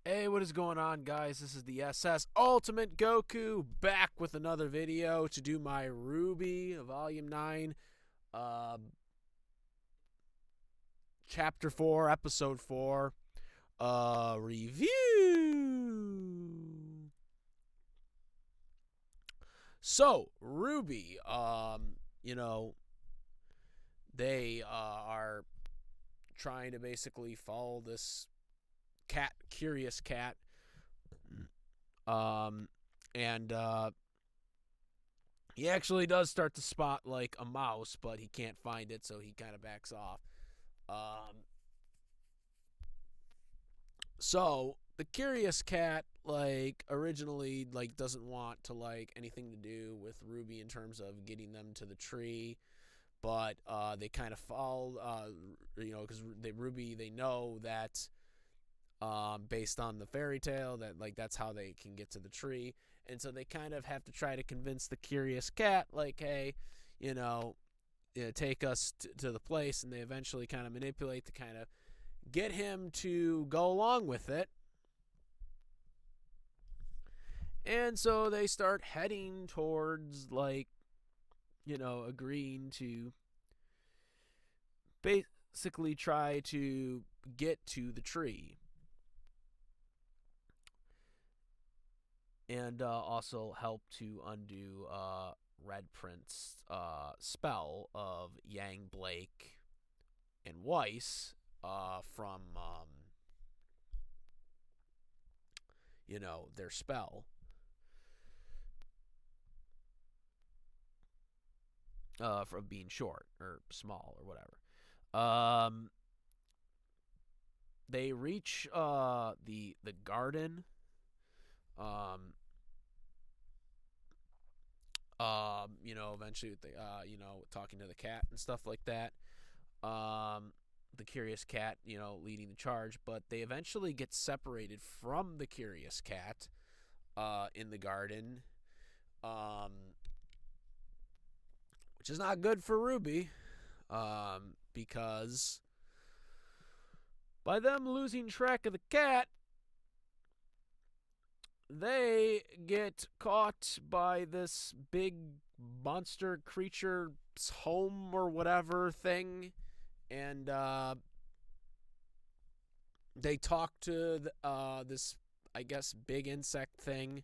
Hey, what is going on, guys? This is the SS Ultimate Goku back with another video to do my RWBY Volume 9, Chapter 4, Episode 4, review. So, RWBY, they are trying to basically follow this curious cat. And he actually does start to spot like a mouse, but he can't find it, so he kind of backs off. So the curious cat, like, originally, like, doesn't want to like anything to do with RWBY in terms of getting them to the tree, but they kind of fall, because RWBY, they know that based on the fairy tale that like that's how they can get to the tree, and so they kind of have to try to convince the curious cat, like, hey, take us to the place, and they eventually kind of manipulate to kind of get him to go along with it. And so they start heading towards, like, agreeing to basically try to get to the tree. And also help to undo Red Prince's spell of Yang, Blake, and Weiss from, their spell. From being short or small or whatever. They reach the garden. Eventually with the, talking to the cat and stuff like that. The curious cat, leading the charge, but they eventually get separated from the curious cat, in the garden, which is not good for RWBY, because by them losing track of the cat, they get caught by this big monster creature's home or whatever thing, and they talk to this, I guess, big insect thing,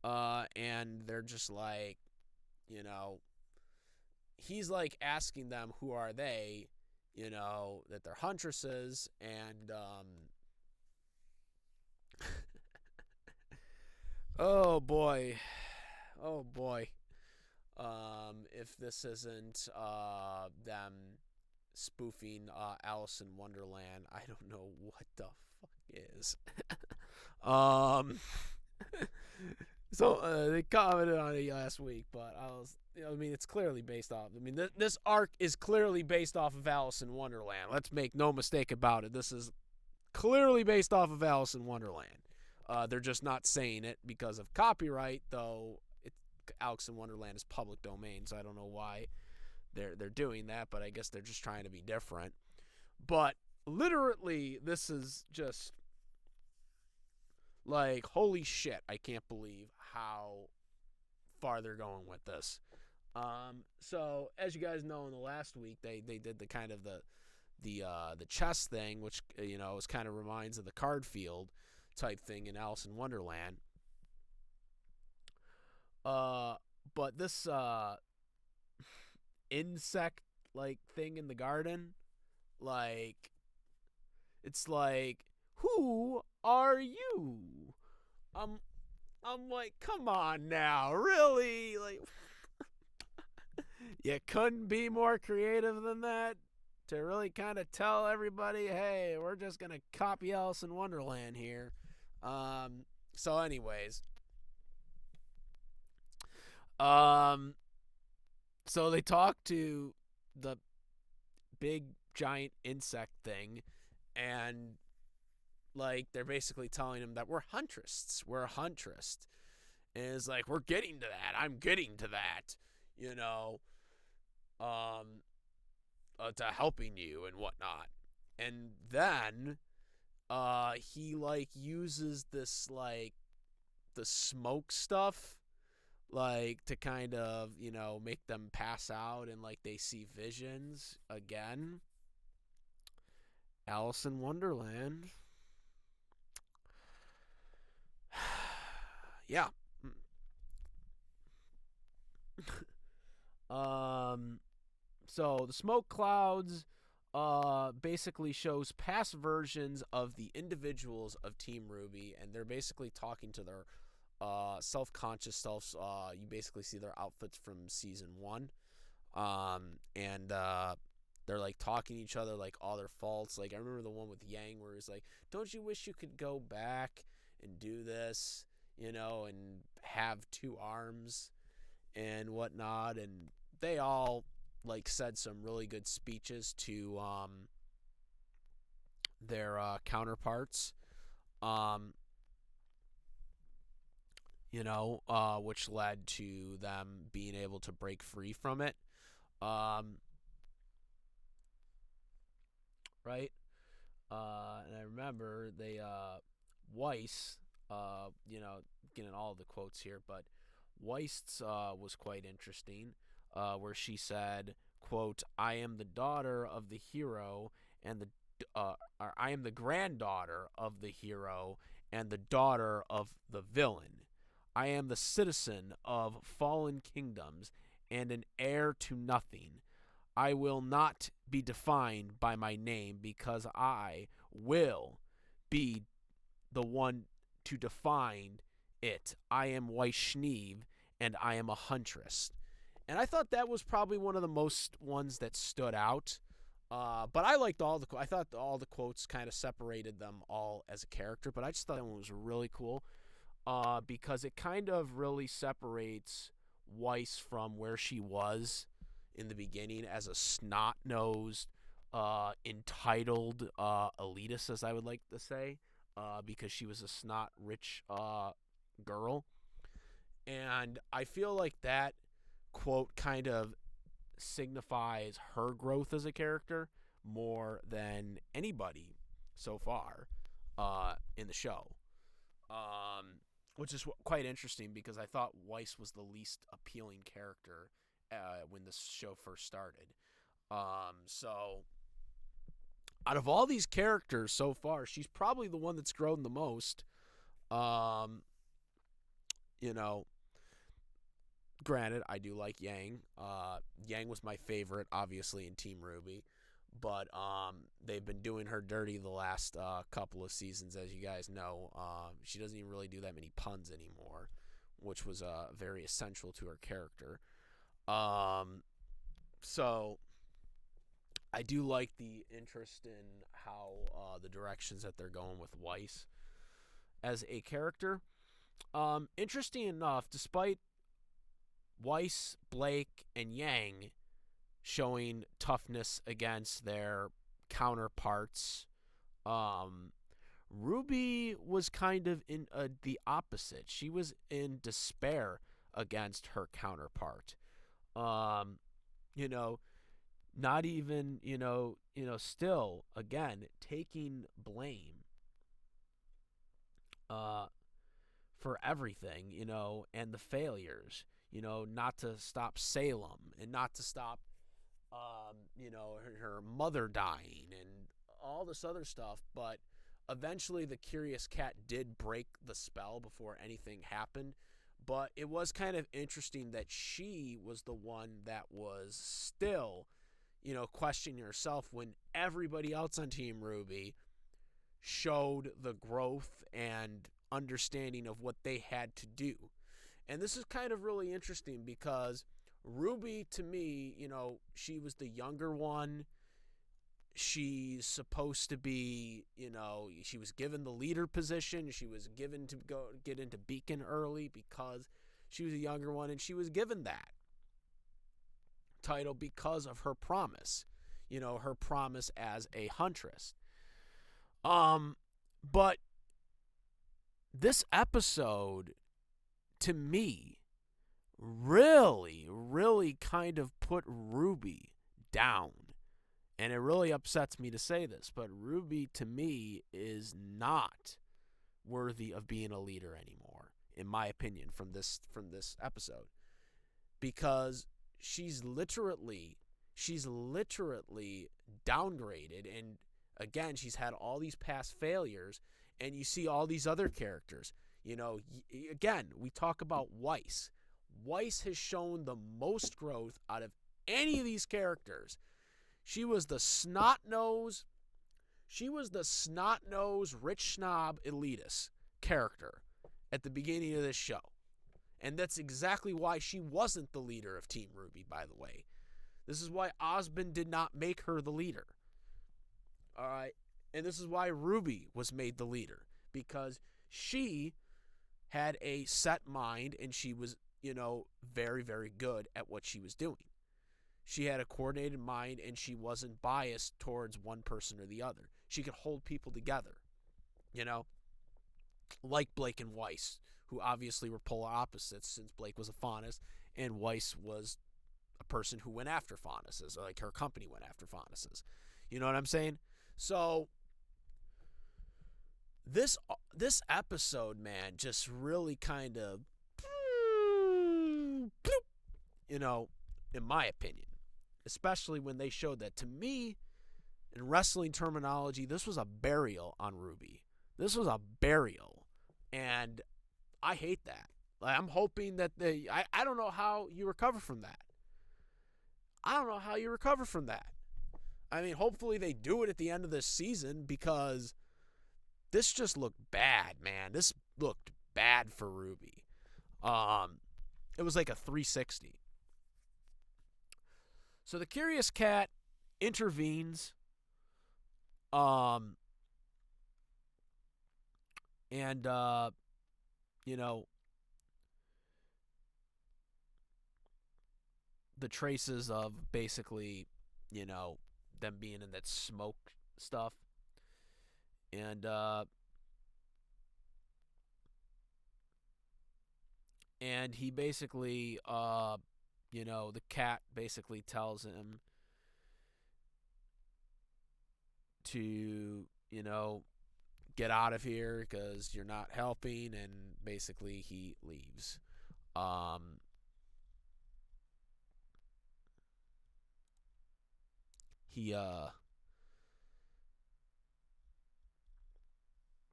and they're just like, he's like asking them who are they, that they're huntresses, and oh boy. If this isn't them spoofing Alice in Wonderland, I don't know what the fuck is. So they commented on it last week, but it's clearly based off. This arc is clearly based off of Alice in Wonderland. Let's make no mistake about it. This is clearly based off of Alice in Wonderland. They're just not saying it because of copyright, though. Alice in Wonderland is public domain, so I don't know why they're doing that, but I guess they're just trying to be different. But literally, this is just like, holy shit, I can't believe how far they're going with this. So as you guys know, in the last week they did the kind of the chess thing, which is kind of reminds of the card field type thing in Alice in Wonderland. But this insect like thing in the garden, like, it's like, who are you? I'm like, come on now, really? Like, you couldn't be more creative than that to really kind of tell everybody, hey, we're just gonna copy Alice in Wonderland here. So anyways, so they talk to the big giant insect thing, and like, they're basically telling him that we're huntress. We're a huntress. And it's like, we're getting to that. I'm getting to that. To helping you and whatnot. And then he like uses this like the smoke stuff like to kind of, make them pass out and like they see visions again. Alice in Wonderland. Yeah. um so the smoke clouds basically shows past versions of the individuals of Team RWBY, and they're basically talking to their self-conscious selves. You basically see their outfits from season 1. And they're like talking to each other like all their faults. Like I remember the one with Yang where he's like, "Don't you wish you could go back and do this, and have 2 arms and whatnot?" And they all like said some really good speeches to their counterparts. Um, which led to them being able to break free from it. Right? And I remember Weiss, getting all the quotes here, but Weiss was quite interesting, where she said, quote, "I am the daughter of the hero and I am the granddaughter of the hero and the daughter of the villain. I am the citizen of fallen kingdoms and an heir to nothing. I will not be defined by my name because I will be the one to define it. I am Weiss, and I am a huntress." And I thought that was probably one of the most ones that stood out. But I liked I thought all the quotes kind of separated them all as a character, but I just thought that one was really cool. Because it kind of really separates Weiss from where she was in the beginning as a snot-nosed, entitled elitist, as I would like to say, because she was a snot-rich girl. And I feel like that quote kind of signifies her growth as a character more than anybody so far in the show. Which is quite interesting because I thought Weiss was the least appealing character when this show first started. So out of all these characters so far, she's probably the one that's grown the most. You know, granted, I do like Yang. Yang was my favorite, obviously, in Team RWBY. But they've been doing her dirty the last couple of seasons, as you guys know. She doesn't even really do that many puns anymore, which was very essential to her character. So I do like the interest in how the directions that they're going with Weiss as a character. Interesting enough, despite Weiss, Blake, and Yang showing toughness against their counterparts, RWBY was kind of in the opposite. She was in despair against her counterpart. Not even, still, again, taking blame for everything, and the failures, not to stop Salem and not to stop her mother dying and all this other stuff. But eventually the Curious Cat did break the spell before anything happened. But it was kind of interesting that she was the one that was still, questioning herself when everybody else on Team RWBY showed the growth and understanding of what they had to do. And this is kind of really interesting because RWBY, to me, she was the younger one. She's supposed to be, she was given the leader position. She was given to get into Beacon early because she was a younger one, and she was given that title because of her promise, her promise as a huntress. But this episode, to me, really, really kind of put RWBY down And it really upsets me to say this, but Ruby to me is not worthy of being a leader anymore, in my opinion, from this episode, because she's literally downgraded, and again, she's had all these past failures, and you see all these other characters. Again, we talk about Weiss. Weiss has shown the most growth out of any of these characters. She was the snot-nosed, rich snob elitist character at the beginning of this show. And that's exactly why she wasn't the leader of Team RWBY, by the way. This is why Osmond did not make her the leader. All right? And this is why RWBY was made the leader, because she had a set mind and she was, very, very good at what she was doing. She had a coordinated mind, and she wasn't biased towards one person or the other. She could hold people together, like Blake and Weiss, who obviously were polar opposites, since Blake was a faunus and Weiss was a person who went after faunuses, or like her company went after faunuses. You know what I'm saying? So this episode, man, just really kind of, in my opinion, especially when they showed that, to me, in wrestling terminology, this was a burial on RWBY. This was a burial. And I hate that. Like, I'm hoping that I don't know how you recover from that. I mean, hopefully they do it at the end of this season, because this just looked bad, man. This looked bad for RWBY. It was like a 360. So the Curious Cat intervenes, and the traces of basically, them being in that smoke stuff, and he basically, the cat basically tells him to, get out of here because you're not helping, and basically he leaves. He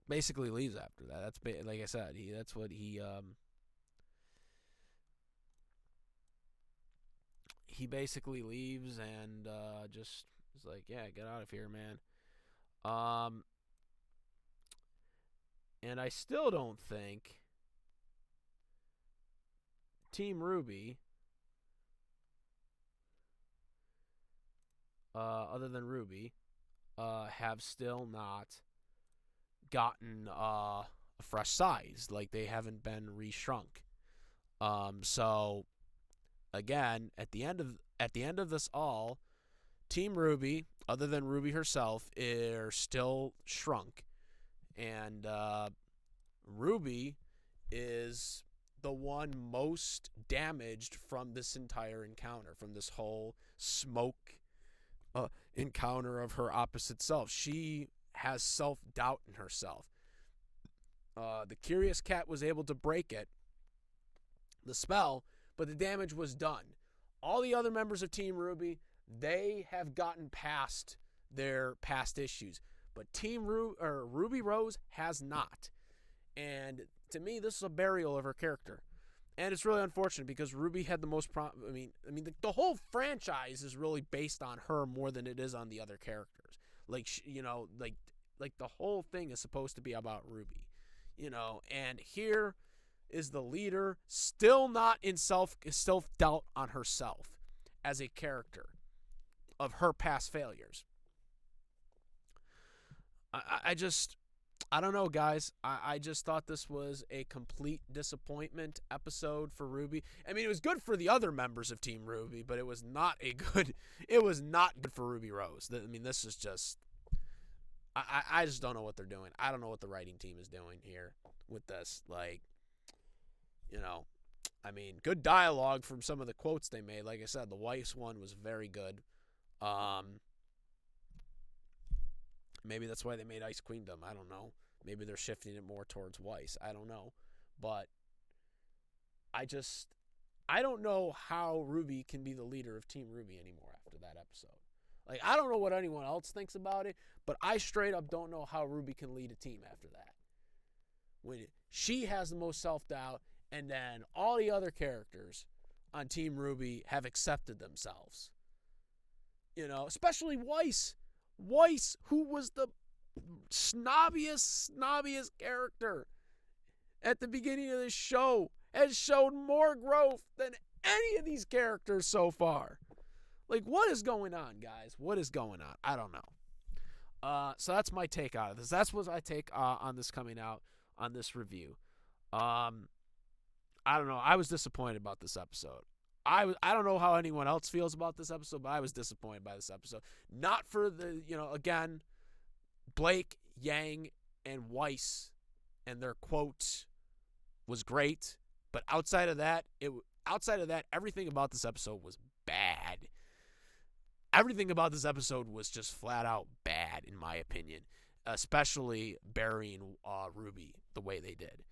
basically leaves after that. That's like I said, he basically leaves, and just is like, yeah, get out of here, man. And I still don't think Team RWBY, other than RWBY, have still not gotten a fresh size. Like, they haven't been reshrunk. So again, at the end of this all, Team RWBY, other than RWBY herself, are still shrunk, and RWBY is the one most damaged from this entire encounter, from this whole smoke encounter of her opposite self. She has self-doubt in herself. The Curious Cat was able to break the spell, but the damage was done. All the other members of Team RWBY, they have gotten past their past issues, but Ruby Rose has not. And to me, this is a burial of her character. And it's really unfortunate, because RWBY had the most the whole franchise is really based on her more than it is on the other characters. Like, like the whole thing is supposed to be about RWBY, and here is the leader still not in self-doubt on herself as a character of her past failures. I don't know, guys. I just thought this was a complete disappointment episode for RWBY. I mean, it was good for the other members of Team RWBY, but it was not good for Ruby Rose. I mean, this is just, I just don't know what they're doing. I don't know what the writing team is doing here with this. Like, I mean, good dialogue from some of the quotes they made. Like I said, the Weiss one was very good. Maybe that's why they made Ice Queendom. I don't know. Maybe they're shifting it more towards Weiss. I don't know. But I don't know how Ruby can be the leader of Team RWBY anymore after that episode. Like, I don't know what anyone else thinks about it, but I straight up don't know how Ruby can lead a team after that. When she has the most self-doubt, and then all the other characters on Team RWBY have accepted themselves. You know, especially Weiss. Weiss, who was the snobbiest character at the beginning of this show, has shown more growth than any of these characters so far. Like, what is going on, guys? What is going on? I don't know. So that's my take out of this. That's what I take on this coming out on this review. I don't know. I was disappointed about this episode. I don't know how anyone else feels about this episode, but I was disappointed by this episode. Not for the, again, Blake, Yang, and Weiss and their quote was great, but outside of that, everything about this episode was bad. Everything about this episode was just flat out bad, in my opinion, especially burying RWBY the way they did.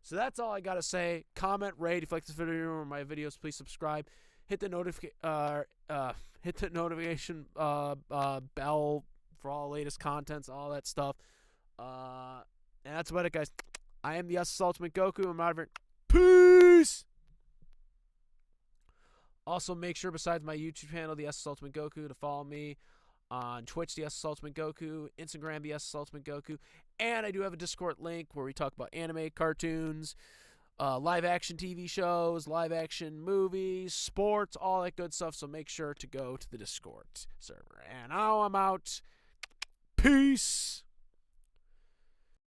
So that's all I got to say. Comment, rate. If you like this video or my videos, please subscribe. Hit the notification bell for all the latest contents, all that stuff. And that's about it, guys. I am the SS Ultimate Goku. I'm out of here. Peace! Also, make sure, besides my YouTube channel, the SS Ultimate Goku, to follow me on Twitch, the SS Ultimate Goku, Instagram, the SS Ultimate Goku, and I do have a Discord link where we talk about anime, cartoons, live-action TV shows, live-action movies, sports, all that good stuff, so make sure to go to the Discord server. And now I'm out. Peace!